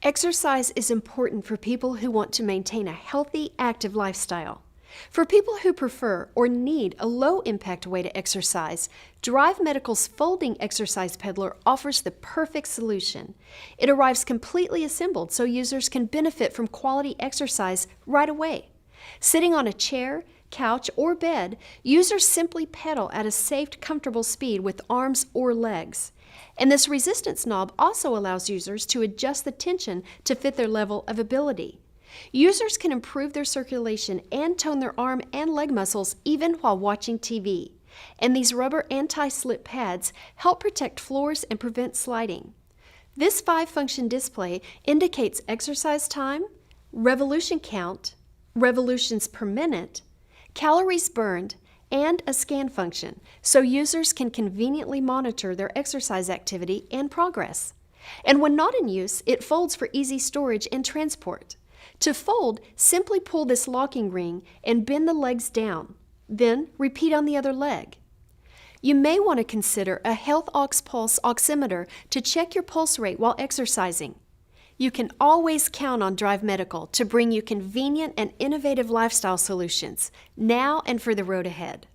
Exercise is important for people who want to maintain a healthy, active lifestyle. For people who prefer or need a low-impact way to exercise, Drive Medical's folding exercise Peddler offers the perfect solution. It arrives completely assembled so users can benefit from quality exercise right away. Sitting on a chair, couch, or bed, users simply pedal at a safe, comfortable speed with arms or legs. And this resistance knob also allows users to adjust the tension to fit their level of ability. Users can improve their circulation and tone their arm and leg muscles even while watching TV. And these rubber anti-slip pads help protect floors and prevent sliding. This 5-function display indicates exercise time, revolution count, revolutions per minute, calories burned, and a scan function, so users can conveniently monitor their exercise activity and progress. And when not in use, it folds for easy storage and transport. To fold, simply pull this locking ring and bend the legs down. Then repeat on the other leg. You may want to consider a Health Ox Pulse oximeter to check your pulse rate while exercising. You can always count on Drive Medical to bring you convenient and innovative lifestyle solutions, now and for the road ahead.